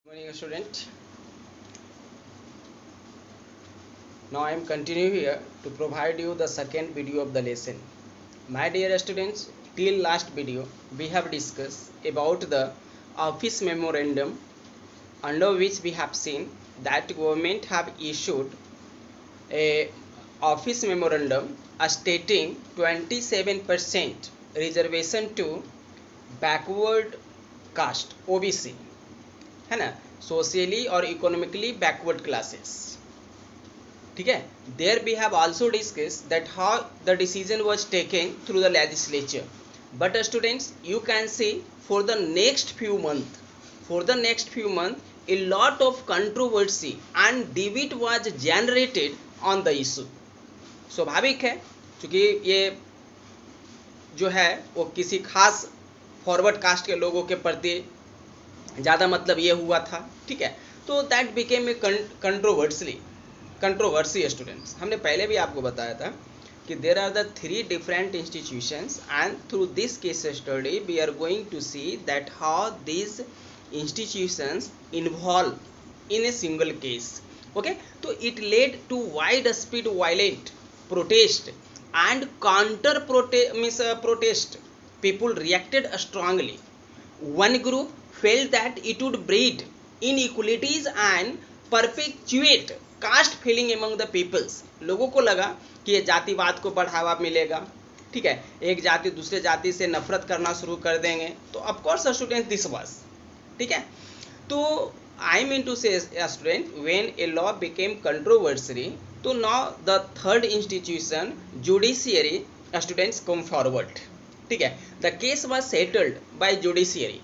Morning student. Now I am continue here to provide you the second video of the lesson. My dear students, till last video we have discussed about the office memorandum, under which we have seen that government have issued a office memorandum stating 27% reservation to backward caste OBC, है ना, socially और economically backward classes. ठीक है. There we have also discuss that how the decision was taken through the legislature. But students, you can see for the next few month a lot of controversy and debate was generated on the issue. स्वाभाविक है, क्योंकि ये जो है वो किसी खास forward cast के लोगों के प्रति ज़्यादा मतलब ये हुआ था. ठीक है. तो that became a controversy students. हमने पहले भी आपको बताया था कि there are the 3 different institutions and through this case study we are going to see that how this institutions involved in a single case. Okay, so it led to widespread violent protest and protest. People reacted strongly. One group felt that it would breed inequalities and perpetuate caste feeling among the peoples. लोगों को लगा कि ये जातिवाद को बढ़ावा मिलेगा. ठीक है, एक जाति दूसरे जाति से नफरत करना शुरू कर देंगे. तो of course student this was. ठीक है. तो I mean to say student when a law became controversy, तो now the third institution judiciary students come forward. ठीक है. The case was settled by judiciary.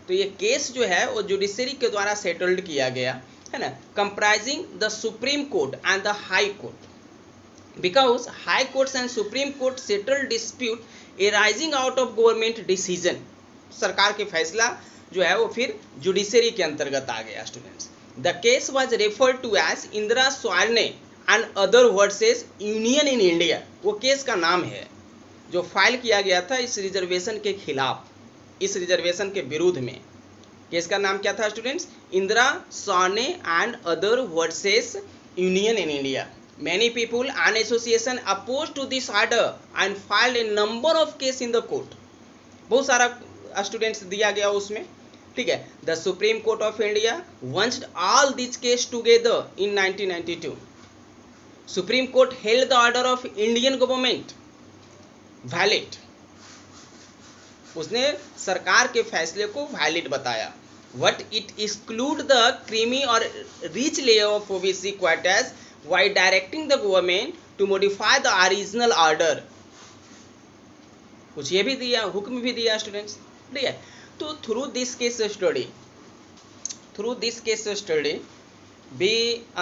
तो ये केस जो है वो जुडिशियरी के द्वारा सेटल्ड किया गया है ना, comprising the supreme court and the high court. Because high courts and supreme court settled dispute arising out of government decision. सरकार के फैसला जो है वो फिर जुडिशरी के अंतर्गत आ गया students. The case was referred to as Indira Sawhney and other versus union in India. वो केस का नाम है जो फाइल किया गया था इस रिजर्वेशन के खिलाफ, इस रिजर्वेशन के विरुद्ध में. केस का नाम क्या था students? Indira Sawhney and other versus union in India. Many people and association opposed to this order and filed a number of cases in the court. बहुत सारा स्टूडेंट्स दिया गया उसमें. ठीक है. The supreme court of India bunched all this case together in 1992. Supreme court held the order of Indian government valid. उसने सरकार के फैसले को वैलिड बताया. What it exclude the creamy और rich layer of OBC quarters while directing the government to modify the original order. कुछ ये भी दिया, हुक्म भी दिया स्टूडेंट्स. ठीक है. तो through this case study we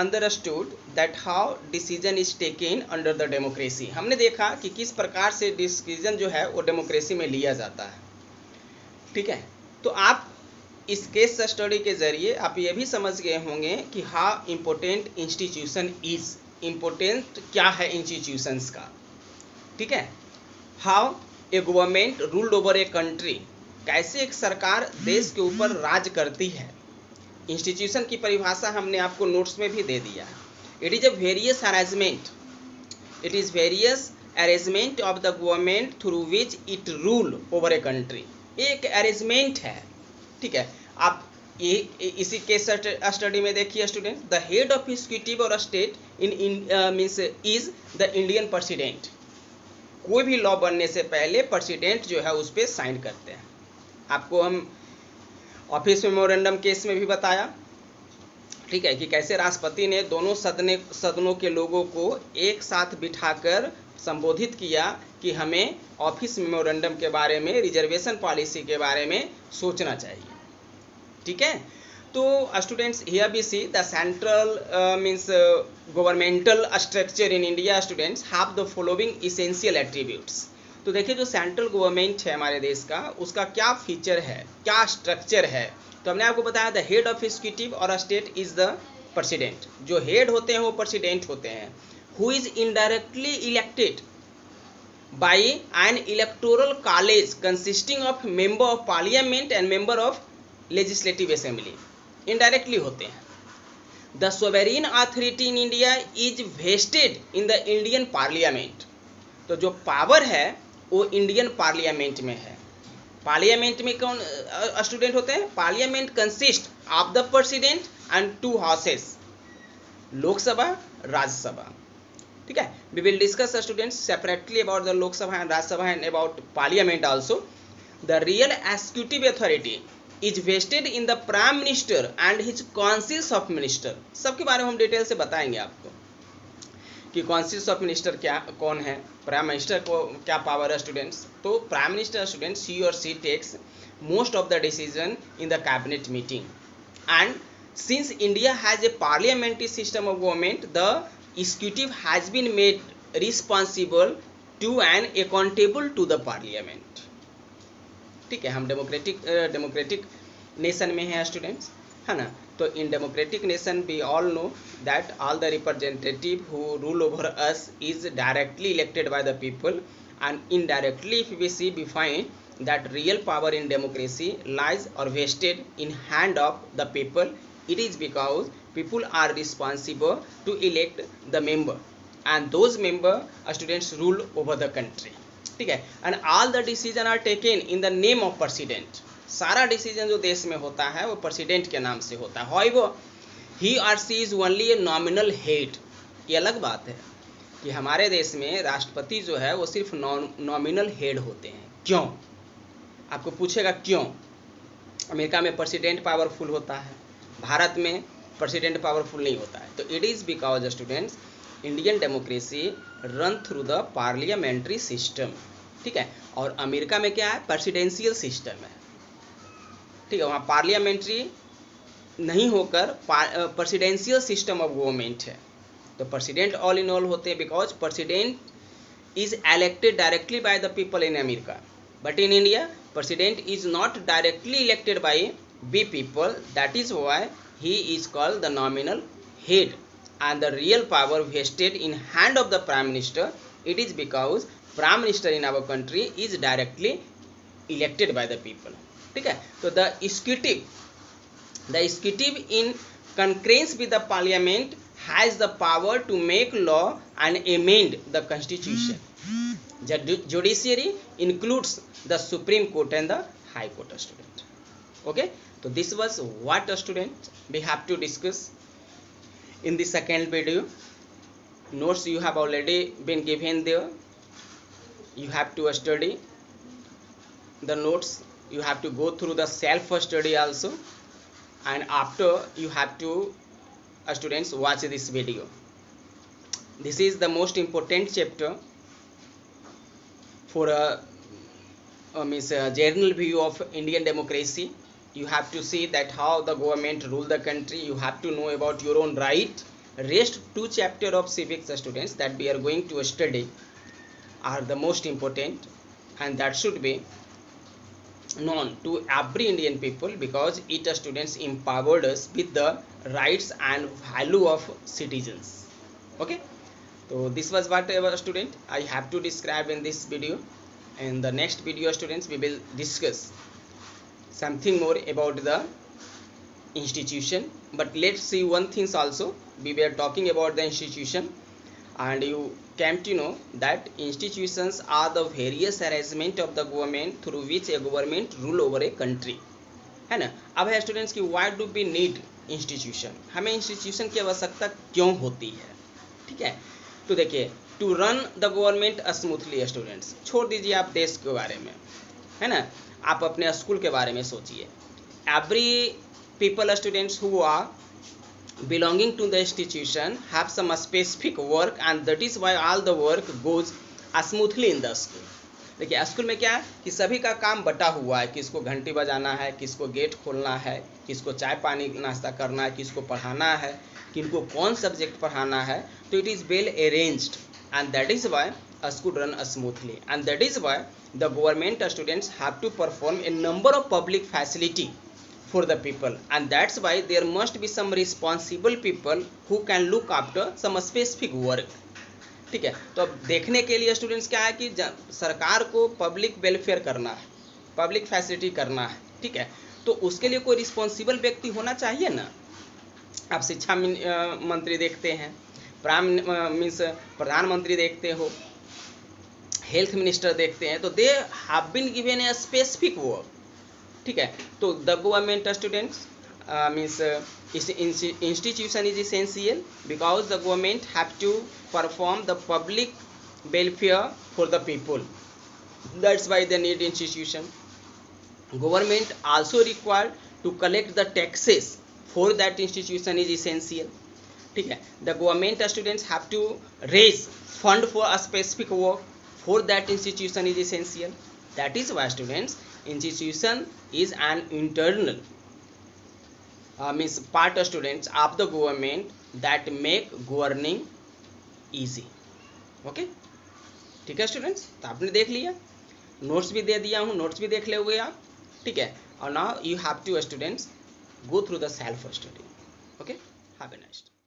understood that how decision is taken under the democracy. हमने देखा कि किस प्रकार से डिसीजन जो है वो डेमोक्रेसी में लिया जाता है. ठीक है. तो आप इस केस स्टडी के जरिए आप ये भी समझ गए होंगे कि how important institution is. Important क्या है इंस्टीट्यूशंस का. ठीक है. How a government ruled over a country. कैसे एक सरकार देश के ऊपर राज करती है. इंस्टीट्यूशन की परिभाषा हमने आपको नोट्स में भी दे दिया है. It is various arrangement of the government through which it rule over a country. एक अरेंजमेंट है. ठीक है. आप ये इसी केस स्टडी में देखिए student, the head of executive और state in means is the Indian president. कोई भी लॉ बनने से पहले प्रेसिडेंट जो है उस पर साइन करते हैं. आपको हम ऑफिस मेमोरेंडम केस में भी बताया. ठीक है, कि कैसे राष्ट्रपति ने दोनों सदनों के लोगों को एक साथ बिठाकर संबोधित किया कि हमें ऑफिस मेमोरेंडम के बारे में, रिजर्वेशन पॉलिसी के बारे में सोचना चाहिए. ठीक है. तो students here we see the central means governmental structure in India students have the following essential attributes. तो देखिए जो सेंट्रल गवर्नमेंट है हमारे देश का, उसका क्या फीचर है, क्या स्ट्रक्चर है. तो हमने आपको बताया द हेड ऑफ एग्जीक्यूटिव और स्टेट इज द प्रेसिडेंट. जो हेड होते हैं वो प्रेसिडेंट होते हैं. Who is indirectly elected by an electoral college consisting of member of parliament and member of legislative assembly. Indirectly होते हैं। The sovereign authority in India is vested in the Indian parliament. तो जो power है वो Indian parliament में है। Parliament में कौन स्टूडेंट होते हैं? Parliament consist of the president and 2 houses, Lok Sabha, Rajya Sabha. ठीक है, we will discuss students separately about the Lok Sabha and Rajya Sabha and about parliament also. The real executive authority is vested in the prime minister and his councils of minister. सबके बारे में हम detail से बताएंगे आपको कि काउंसिल्स ऑफ मिनिस्टर क्या कौन है, प्राइम मिनिस्टर को क्या पावर है स्टूडेंट्स। तो prime minister students he or she takes most of the decision in the cabinet meeting and since India has a parliamentary system of government the executive has been made responsible to and accountable to the parliament। ठीक है, हम democratic nation में हैं students, है ना। तो in democratic nation we all know that all the representative who rule over us is directly elected by the people and indirectly if we see we find that real power in democracy lies और vested in hand of the people. It is because people are responsible to elect the member and those member students rule over the country। ठीक है, and all the decision are taken in the name of president। सारा decision जो देश में होता है वो president के नाम से होता है। However, he or she is only a nominal head। ये अलग बात है कि हमारे देश में राष्ट्रपति जो है वो सिर्फ नॉमिनल हेड होते हैं। क्यों? आपको पूछेगा क्यों? अमेरिका में प्रेसिडेंट पावरफुल होता है, भारत में प्रेसिडेंट पावरफुल नहीं होता है। तो it is because students Indian democracy run through the parliamentary system. ठीक है, और अमेरिका में क्या है? प्रेसिडेंशियल सिस्टम है। ठीक है, वहाँ पार्लियामेंट्री नहीं होकर प्रेसिडेंशियल सिस्टम ऑफ गवर्नमेंट है। तो प्रेसिडेंट ऑल इन ऑल होते हैं because president is elected directly by the people in America, but in India president is not directly elected bye be people, that is why he is called the nominal head and the real power vested in hand of the prime minister। it is because prime minister in our country is directly elected by the people। ठीक है, तो the executive in concurrence with the parliament has the power to make law and amend the constitution। judiciary includes the supreme court and the high court student। okay, so this was what student we have to discuss in the second video। notes you have already been given there, you have to study the notes, you have to go through the self study also, and after you have to students watch this video। this is the most important chapter for a general view of Indian democracy। you have to see that how the government rule the country, you have to know about your own right। rest 2 chapter of civics students that we are going to study are the most important and that should be known to every Indian people because it students empowered us with the rights and value of citizens। okay, so this was what student I have to describe in this video। in the next video students we will discuss something more about the institution, but let's see one things also। we were talking about the institution and you came to know that institutions are the various arrangement of the government through which a government rule over a country। है ना। अब है students की why do we need institution, हमें institution की आवश्यकता क्यों होती है। ठीक है, तो देखिए to run the government smoothly students, छोड़ दीजिए आप देश के बारे में, है ना, आप अपने स्कूल के बारे में सोचिए। Every people students who are belonging to the institution have some specific work and that is why all the work goes smoothly in the school। देखिए स्कूल में क्या है कि सभी का काम बटा हुआ है, किसको घंटी बजाना है, किसको गेट खोलना है, किसको चाय पानी नाश्ता करना है, किसको पढ़ाना है, किनको कौन सब्जेक्ट पढ़ाना है। तो it is well arranged and that is why a school run smoothly and that is why the government students have to perform a number of public facility for the people and that's why there must be some responsible people who can look after some specific work। ठीक है, तो अब देखने के लिए students क्या है कि सरकार को पब्लिक वेलफेयर करना है, पब्लिक फैसिलिटी करना है। ठीक है, तो उसके लिए कोई रिस्पॉन्सिबल व्यक्ति होना चाहिए ना। आप शिक्षा मंत्री देखते हैं, मीन्स प्रधानमंत्री देखते हो, हेल्थ मिनिस्टर देखते हैं, तो they have been given a specific work, ठीक है। तो the government students means institution is essential because the government have to perform the public welfare for the people, that's why they need institution. Government also required to collect the taxes for that institution is essential, ठीक है। the government students have to raise fund for a specific work for that institution is essential, that is why students institution is an internal means part of students of the government that make governing easy, okay. ठीक है students, तो आपने देख लिया, notes भी दे दिया हूँ, notes भी देख लोगे आप, ठीक है। और now you have to students go through the self study, okay. Have a nice day.